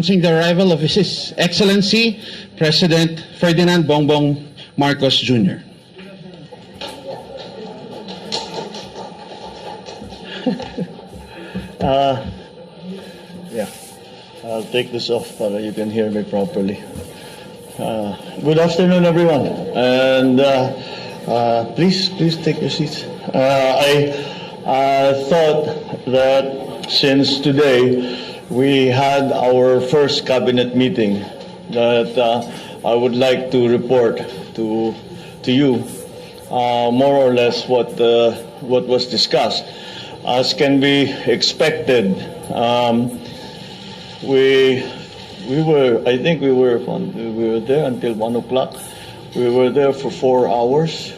Announcing the arrival of His Excellency President Ferdinand Bongbong Marcos Jr. Yeah, I'll take this off so you can hear me properly. Good afternoon, everyone, and please take your seats. I thought that since today we had our first cabinet meeting, that I would like to report to you more or less what was discussed. As can be expected, we were there until 1 o'clock. We were there for 4 hours,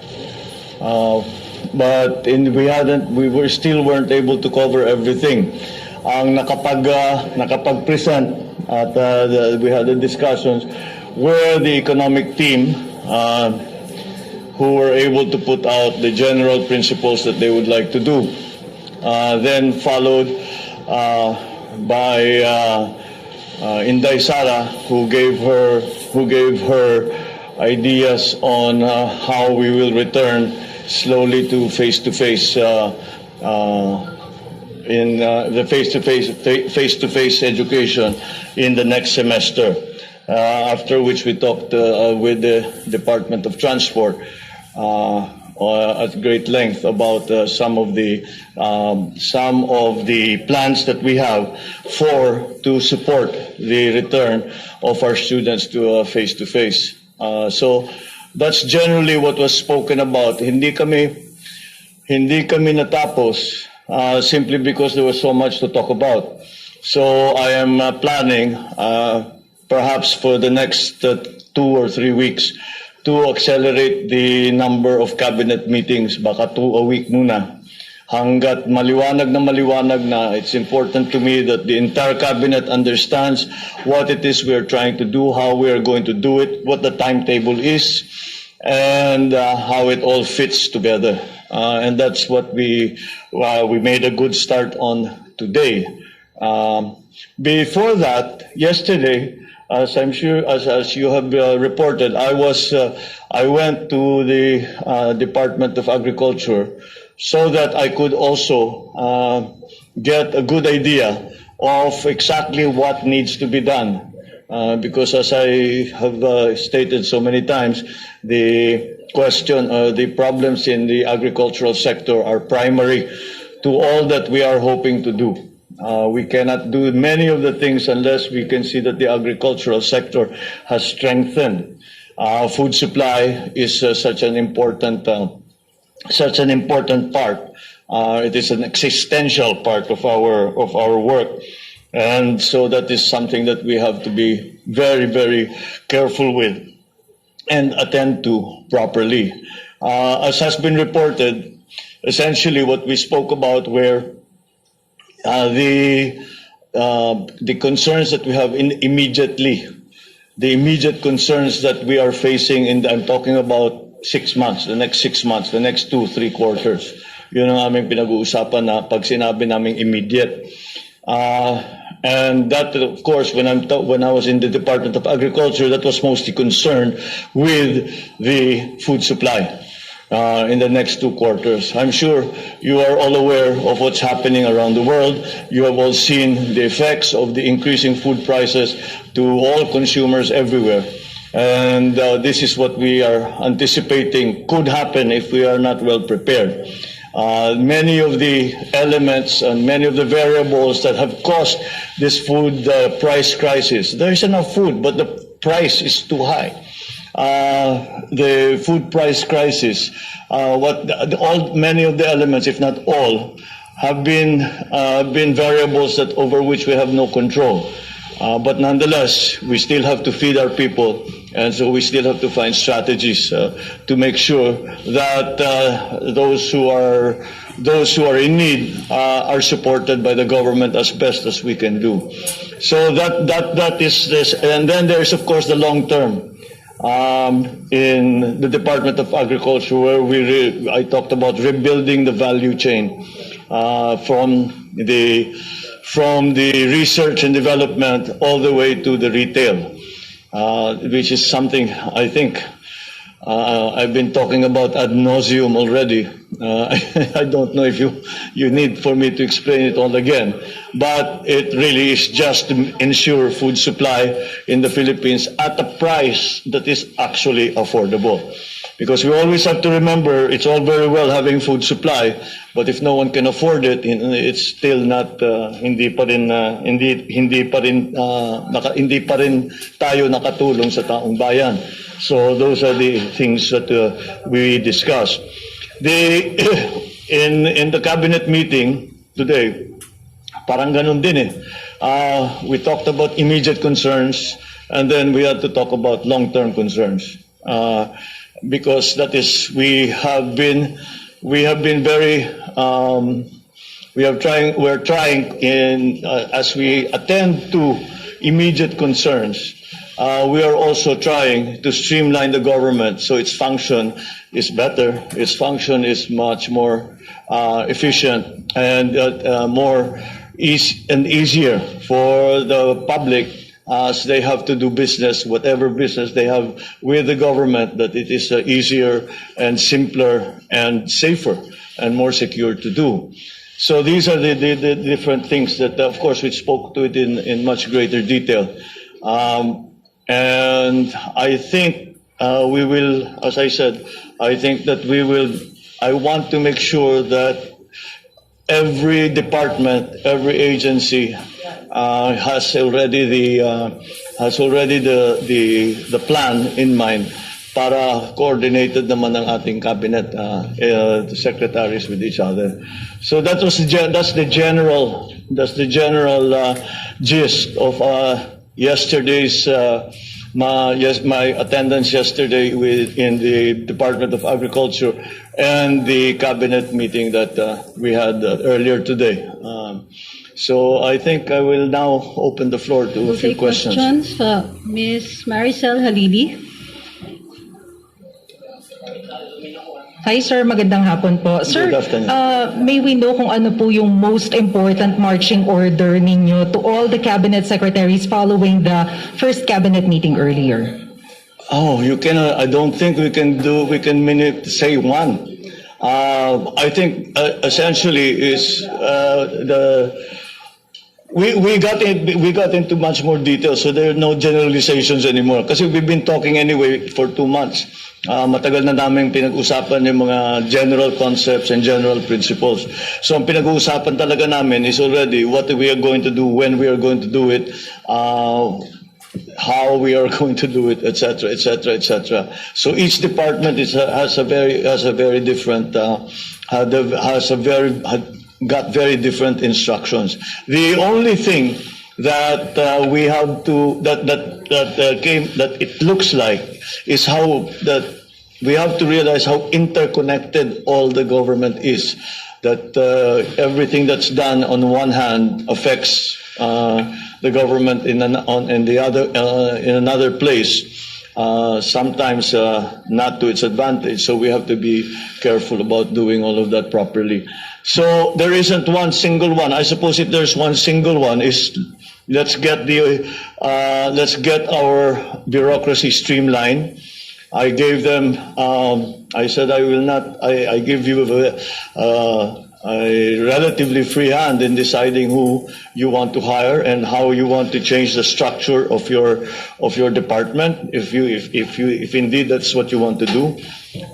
but we still weren't able to cover everything. Ang nakapag-present at we had the discussions were the economic team who were able to put out the general principles that they would like to do. Then followed by Inday Sara, who gave her ideas on how we will return slowly to face-to-face in the face-to-face education in the next semester. After which we talked with the Department of Transport at great length about some of the plans that we have to support the return of our students to face-to-face. So that's generally what was spoken about. Hindi kami natapos simply because there was so much to talk about. So I am planning perhaps for the next 2 or 3 weeks to accelerate the number of cabinet meetings, baka 2 a week muna. Hanggat maliwanag na, it's important to me that the entire cabinet understands what it is we are trying to do, how we are going to do it, what the timetable is, and how it all fits together. And that's what we made a good start on today. Before that, yesterday, as I'm sure, as you have reported, I went to the Department of Agriculture so that I could also get a good idea of exactly what needs to be done. Because as I have stated so many times, the problems in the agricultural sector are primary to all that we are hoping to do. We cannot do many of the things unless we can see that the agricultural sector has strengthened. Food supply is such an important part. It is an existential part of our work, and so that is something that we have to be very, very careful with and attend to properly. As has been reported, essentially what we spoke about were the concerns that we have immediately, the immediate concerns that we are facing I'm talking about 6 months, the next 6 months, the next 2-3 quarters. Yun ang aming pinag-uusapan na pag sinabi naming immediate. And that, of course, when I was in the Department of Agriculture, that was mostly concerned with the food supply in the next 2 quarters. I'm sure you are all aware of what's happening around the world. You have all seen the effects of the increasing food prices to all consumers everywhere. And this is what we are anticipating could happen if we are not well prepared. Many of the elements and many of the variables that have caused this food price crisis, there is enough food, but the price is too high. The food price crisis, many of the elements, if not all, have been variables over which we have no control. But nonetheless, we still have to feed our people, and so we still have to find strategies to make sure that those who are in need are supported by the government as best as we can do. So that is this, and then there is of course the long term. In the Department of Agriculture, where I talked about rebuilding the value chain from from the research and development all the way to the retail, which is something I think I've been talking about ad nauseum already. I don't know if you need for me to explain it all again, but it really is just to ensure food supply in the Philippines at a price that is actually affordable. Because we always have to remember, it's all very well having food supply, but if no one can afford it, it's still not hindi pa rin tayo nakatulong sa taong bayan. So those are the things that we discuss. In the cabinet meeting today, parang ganun din eh. We talked about immediate concerns, and then we had to talk about long-term concerns. Because that is, we're trying as we attend to immediate concerns, we are also trying to streamline the government so its function is better, its function is much more efficient and easier for the public as they have to do business, whatever business they have with the government, that it is easier and simpler and safer and more secure to do. So these are the different things that, of course, we spoke to it in much greater detail. And I think we will, as I said, I think that I want to make sure that every department, every agency has already the plan in mind para coordinated naman ang ating cabinet secretaries with each other. So that's the general gist of yesterday's my attendance yesterday in the Department of Agriculture and the cabinet meeting that we had earlier today. So I think I will now open the floor to a few questions. Ms. Maricel Halili. Hi sir, magandang hapon po. Sir, Good afternoon. may we know kung ano po yung most important marching order ninyo to all the cabinet secretaries following the first cabinet meeting earlier? Oh, you cannot. I don't think we can say one. I think essentially is we got into much more detail, so there are no generalizations anymore. Kasi we've been talking anyway for 2 months. Matagal na namin pinag-usapan yung mga general concepts and general principles. So ang pinag-uusapan talaga namin is already what we are going to do, when we are going to do it, how we are going to do it, etc., etc., etc. So each department has got very different instructions. The only thing that we have to that it looks like is how that we have to realize how interconnected all the government is. That everything that's done on one hand affects the government in another place. Sometimes not to its advantage. So we have to be careful about doing all of that properly. So there isn't one single one. I suppose if there's one single one is let's get our bureaucracy streamlined. I gave them. I said I will not. I give you a relatively free hand in deciding who you want to hire and how you want to change the structure of your department. If indeed that's what you want to do,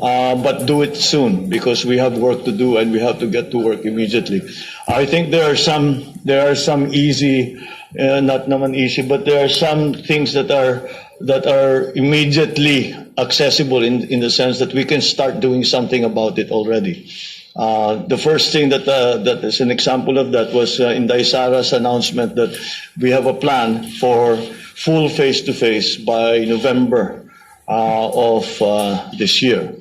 but do it soon because we have work to do and we have to get to work immediately. I think there are some easy, not naman easy, but there are some things that are immediately accessible in the sense that we can start doing something about it already. The first thing that is an example of that was in Daisara's announcement that we have a plan for full face-to-face by November of this year.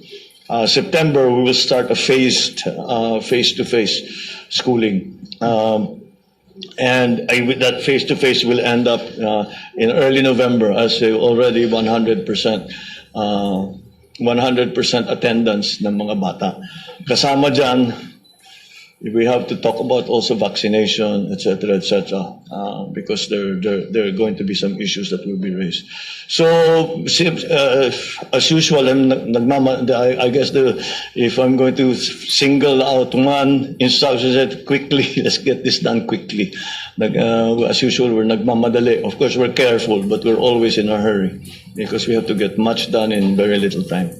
September, we will start a phased face-to-face schooling. And that face-to-face will end up in early November as already 100% attendance ng mga bata. Kasama dyan, we have to talk about also vaccination, etc., because there are going to be some issues that will be raised. So, as usual, I guess if I'm going to single out one instruction, that quickly, let's get this done quickly. As usual, we're nagmamadali. Of course, we're careful, but we're always in a hurry because we have to get much done in very little time.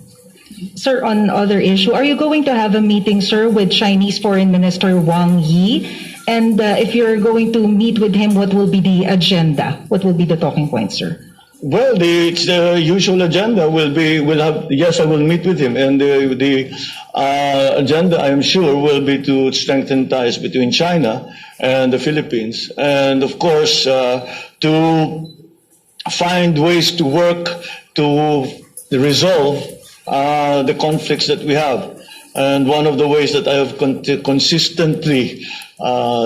Sir, on other issue, are you going to have a meeting, sir, with Chinese Foreign Minister Wang Yi? And if you're going to meet with him, what will be the agenda? What will be the talking points, sir? Well, it's the usual agenda yes, I will meet with him, and the agenda, I am sure, will be to strengthen ties between China and the Philippines, and of course, to find ways to work to resolve the conflicts that we have. And one of the ways that I have consistently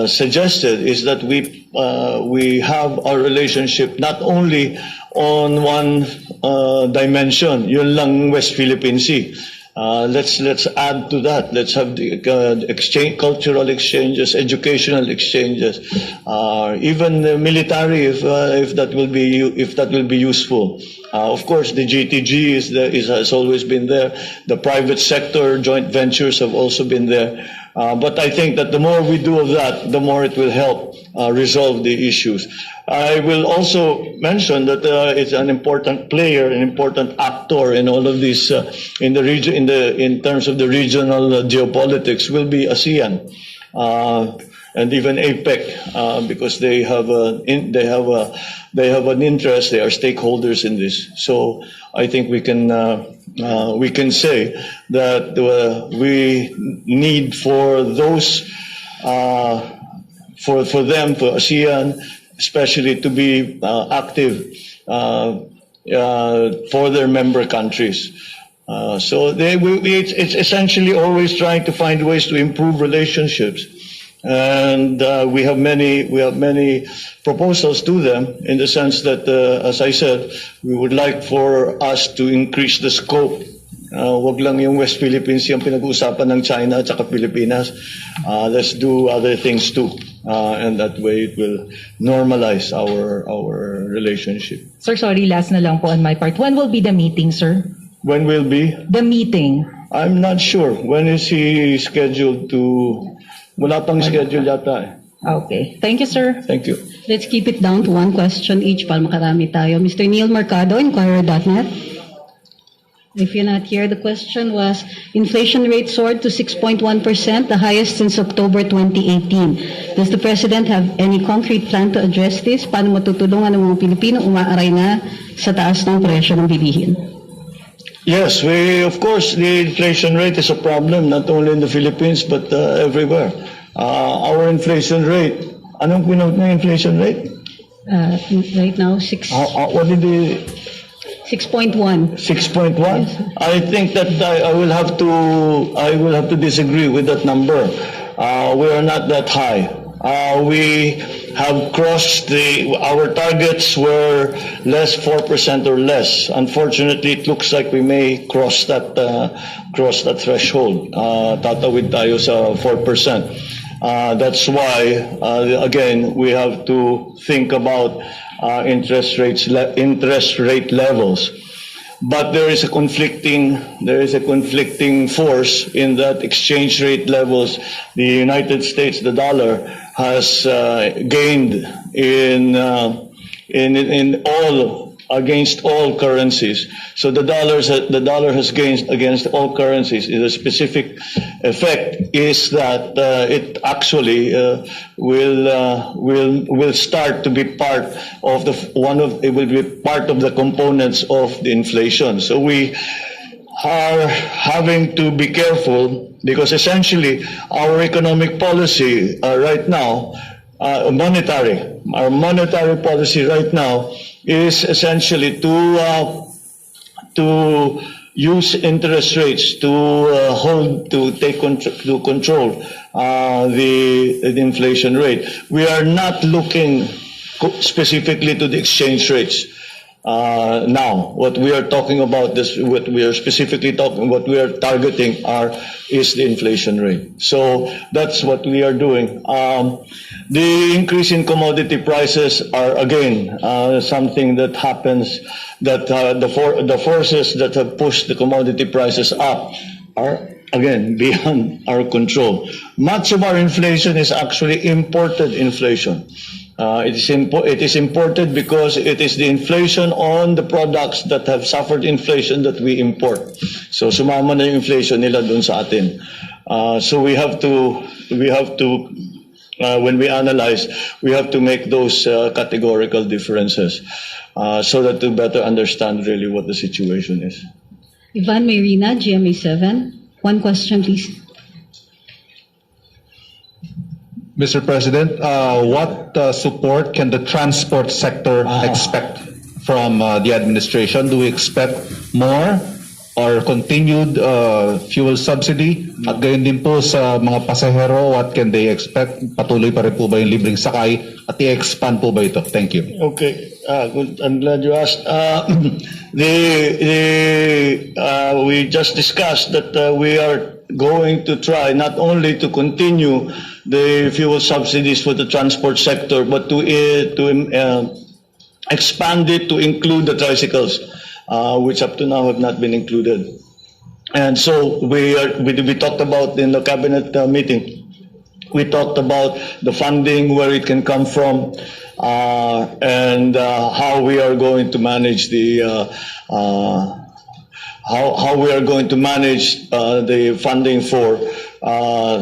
suggested is that we have our relationship not only on one dimension, yun lang West Philippine Sea. Let's add to that. Let's have the cultural exchanges, educational exchanges, even military, if that will be useful. Of course, the GTG has always been there. The private sector joint ventures have also been there. But I think that the more we do of that, the more it will help resolve the issues. I will also mention that it's an important player, an important actor in all of this in the region, in terms of the regional geopolitics, will be ASEAN and even APEC, because they have an interest. They are stakeholders in this. So I think we can say that we need for those for ASEAN especially to be active for their member countries. So it's essentially always trying to find ways to improve relationships. And we have many proposals to them, in the sense that, as I said, we would like for us to increase the scope. Wag lang yung West Philippines yung pinag-uusapan ng China at saka Pilipinas. Let's do other things too, and that way it will normalize our relationship. Sir, sorry, last na lang po on my part. When will be the meeting, sir? When will be? The meeting. I'm not sure. When is he scheduled to? Wala pang schedule yata eh. Okay. Thank you, sir. Thank you. Let's keep it down to one question each para makarami tayo. Mr. Neil Mercado, Inquirer.net. If you're not here, the question was, inflation rate soared to 6.1%, the highest since October 2018. Does the President have any concrete plan to address this? Paano matutulungan ng mga Pilipino umaaray na sa taas ng presyo ng bilihin? Yes, of course, the inflation rate is a problem, not only in the Philippines, but everywhere. Our inflation rate, anong pinag na inflation rate? Right now, What did the... 6.1. 6.1? I think that I will have to disagree with that number. We are not that high. We have crossed our targets were less 4% or less. Unfortunately, it looks like we may cross that threshold. Tatawid tayo sa 4%. That's why again we have to think about interest rate levels. But there is a conflicting force in that exchange rate levels. The United States, the dollar, has gained in all against all currencies. So the dollar has gained against all currencies. The specific effect is that it actually will start to be part of it will be part of the components of the inflation. So we are having to be careful, because essentially our economic policy right now, our monetary policy right now is essentially to use interest rates to control the inflation rate. We are not looking specifically to the exchange rates. Now, what we are talking about, what we are specifically talking, what we are targeting is the inflation rate. So that's what we are doing. The increase in commodity prices are again something that happens. That the forces that have pushed the commodity prices up are again beyond our control. Much of our inflation is actually imported inflation. It is imported because it is the inflation on the products that have suffered inflation that we import. So sumama na yung inflation nila dun sa atin. So we have to when we analyze, we have to make those categorical differences so that to better understand really what the situation is. Ivan Mayrina, GMA7. One question, please. Mr. President, what support can the transport sector expect from the administration? Do we expect more or continued fuel subsidy? At gayon din po sa mga pasahero, what can they expect? Patuloy pa rin po ba yung libreng sakay? At i-expand po ba ito? Thank you. Okay, good. I'm glad you asked. We just discussed that we are going to try not only to continue the fuel subsidies for the transport sector, but to expand it to include the tricycles, which up to now have not been included. And so we talked about in the cabinet meeting. We talked about the funding, where it can come from, and how we are going to manage how we are going to manage the funding for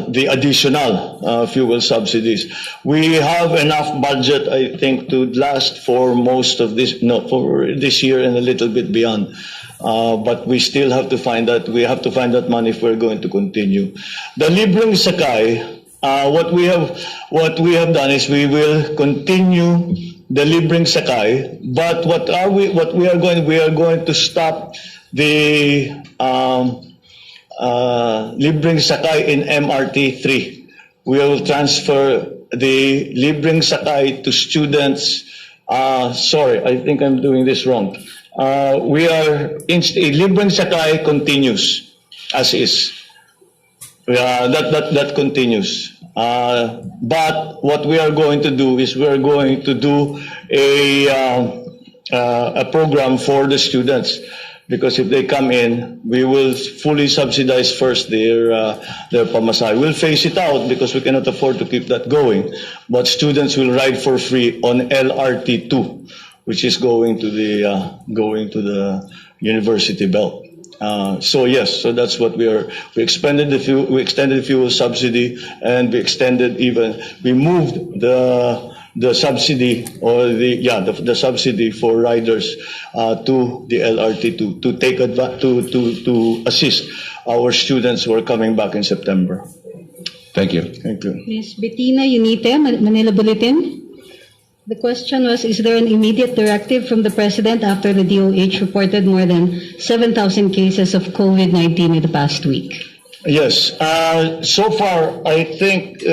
the additional fuel subsidies. We have enough budget, I think, to last for most of this, for this year and a little bit beyond. But we still have to find that. We have to find that money if we're going to continue. The libreng sakay. What we have done is we will continue the libreng sakay. But we are going to stop the libreng sakay in MRT 3. We will transfer the libreng sakay to students. Sorry, I think I'm doing this wrong. Libreng sakay continues as is. That continues. But what we are going to do is we are going to do a program for the students, because if they come in, we will fully subsidize first their pamasahe. We'll phase it out because we cannot afford to keep that going. But students will ride for free on LRT 2, which is going to the university belt. So yes, so that's what we extended the fuel subsidy, and we moved the subsidy or the subsidy for riders to the LRT to assist our students who are coming back in September. Thank you. Thank you. Ms. Bettina Unite, Manila Bulletin. The question was, is there an immediate directive from the President after the DOH reported more than 7,000 cases of COVID-19 in the past week? Yes. So far, I think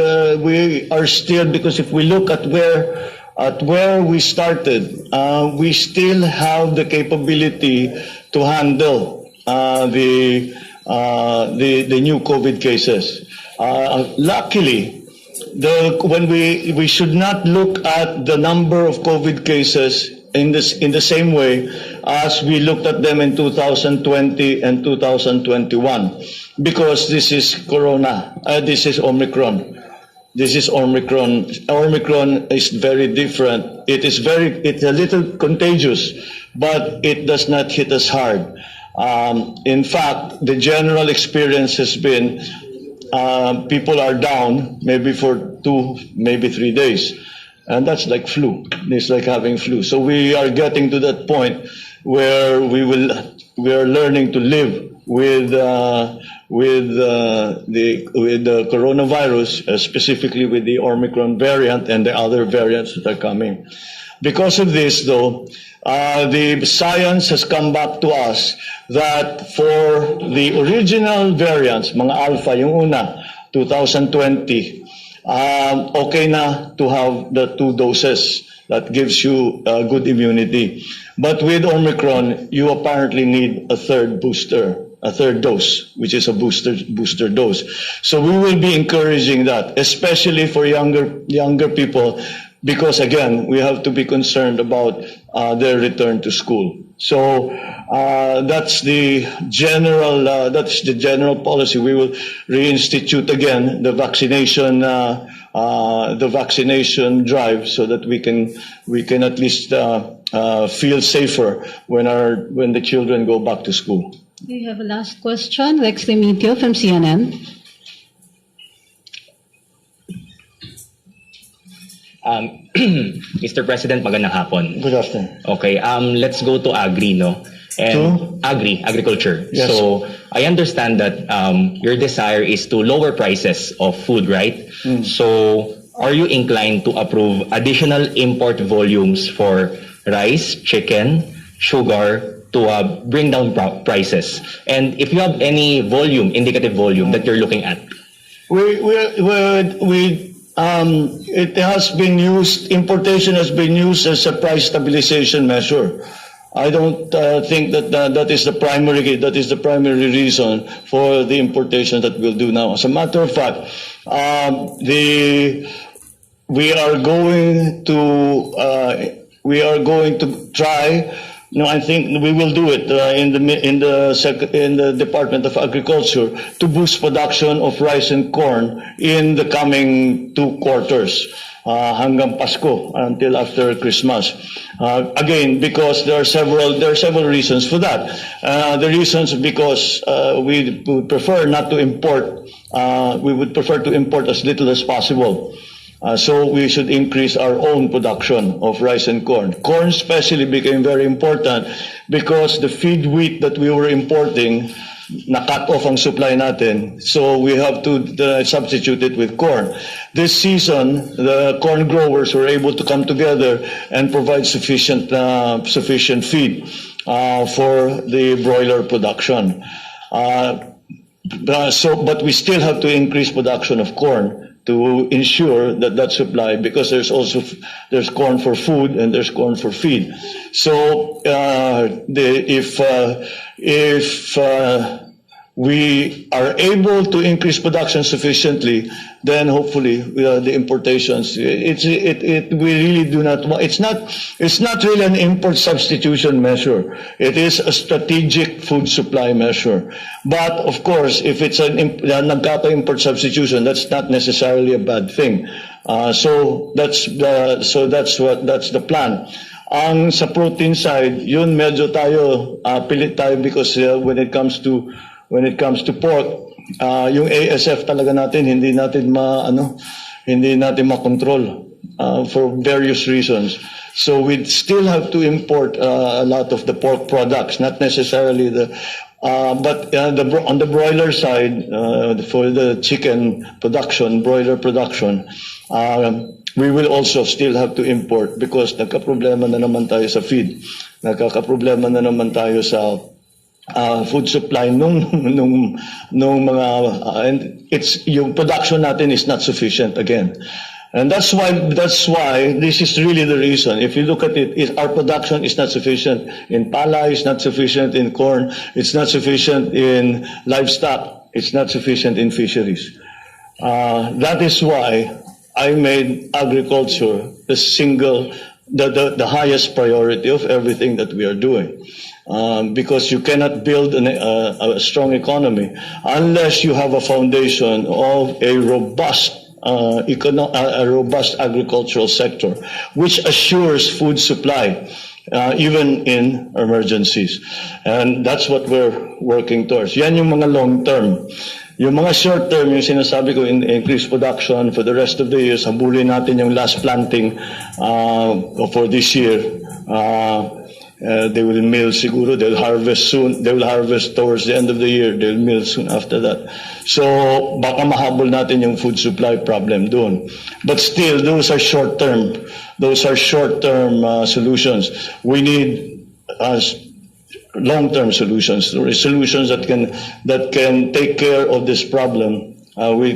we are still, because if we look at where we started, we still have the capability to handle the new COVID cases. Luckily, when we should not look at the number of COVID cases in the same way as we looked at them in 2020 and 2021, because this is Corona, this is Omicron. This is Omicron. Omicron is very different. It's a little contagious, but it does not hit us hard. In fact, the general experience has been people are down maybe for 2, maybe 3 days, and that's like flu. It's like having flu. So we are getting to that point where we are learning to live with the coronavirus, specifically with the Omicron variant and the other variants that are coming. Because of this, though, the science has come back to us that for the original variants, mga alpha, yung una, 2020, okay na to have the 2 doses. That gives you good immunity. But with Omicron, you apparently need a third dose, which is a booster dose. So we will be encouraging that, especially for younger people, because again, we have to be concerned about their return to school. So that's the general policy. We will reinstitute again the vaccination drive, so that we can at least feel safer when the children go back to school. We have a last question. Rex Limitio from CNN. Mr. President, magandang hapon. Good afternoon. Okay, let's go to agri, no? And agriculture. Yes. So I understand that your desire is to lower prices of food, right? So are you inclined to approve additional import volumes for rice, chicken, sugar, to bring down prices? And if you have any indicative volume that you're looking at? It has been used, importation has been used as a price stabilization measure. I don't think that is the primary reason for the importation that we'll do now. As a matter of fact, we are going to try. No, I think we will do it in the Department of Agriculture to boost production of rice and corn in the coming 2 quarters, hanggang Pasko, until after Christmas. Again, because there are several reasons for that. The reasons because we would prefer not to import. We would prefer to import as little as possible. So we should increase our own production of rice and corn. Corn especially became very important because the feed wheat that we were importing, na-cut off ang supply natin. So we have to substitute it with corn. This season, the corn growers were able to come together and provide sufficient feed for the broiler production. But we still have to increase production of corn to ensure that supply, because there's corn for food and there's corn for feed. So if we are able to increase production sufficiently, then hopefully the importations. We really do not. It's not really an import substitution measure. It is a strategic food supply measure. But of course, if it's nagkaka-import substitution, that's not necessarily a bad thing. So that's the plan. Ang sa protein side, yun medyo tayo pilit tayo because when it comes to pork, yung ASF talaga natin hindi natin makontrol for various reasons. So we still have to import a lot of the pork products, not necessarily but on the broiler side, for the chicken production, broiler production, we will also still have to import because nagka-problema na naman tayo sa feed. Nagkaka-problema na naman tayo sa food supply nung mga and yung production natin is not sufficient again. And that's why this is really the reason. If you look at it, our production is not sufficient in pala, it's not sufficient in corn, it's not sufficient in livestock, it's not sufficient in fisheries. That is why I made agriculture the highest priority of everything that we are doing. Because you cannot build a strong economy unless you have a foundation of a robust agricultural sector, which assures food supply, even in emergencies. And that's what we're working towards. Yan yung mga long term. Yung mga short term, yung sinasabi ko, increase production for the rest of the year, habulin natin yung last planting for this year. They will mill siguro, they'll harvest soon, they will harvest towards the end of the year, they'll mill soon after that. So baka mahabol natin yung food supply problem doon. But still, those are short-term solutions. We need long-term solutions that can take care of this problem. We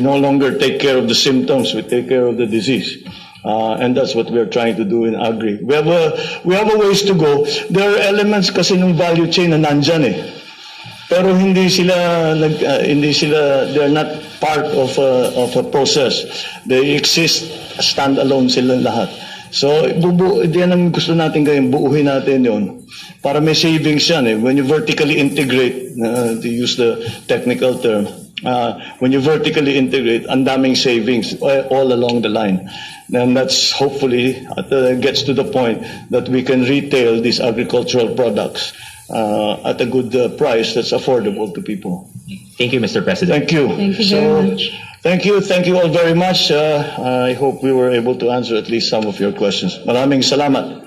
no longer take care of the symptoms, we take care of the disease. And that's what we're trying to do in Agri. We have a ways to go. There are elements kasi ng value chain na nandyan eh. Pero they're not part of a process. They exist standalone sila lahat. So, diyan ang gusto natin gawin, buuhin natin yon para may savings yan eh. When you vertically integrate, to use the technical term, when you vertically integrate, ang daming savings all along the line. And that's hopefully gets to the point that we can retail these agricultural products at a good price that's affordable to people. Thank you, Mr. President. Thank you. Thank you very much. Thank you all very much. I hope we were able to answer at least some of your questions. Maraming salamat.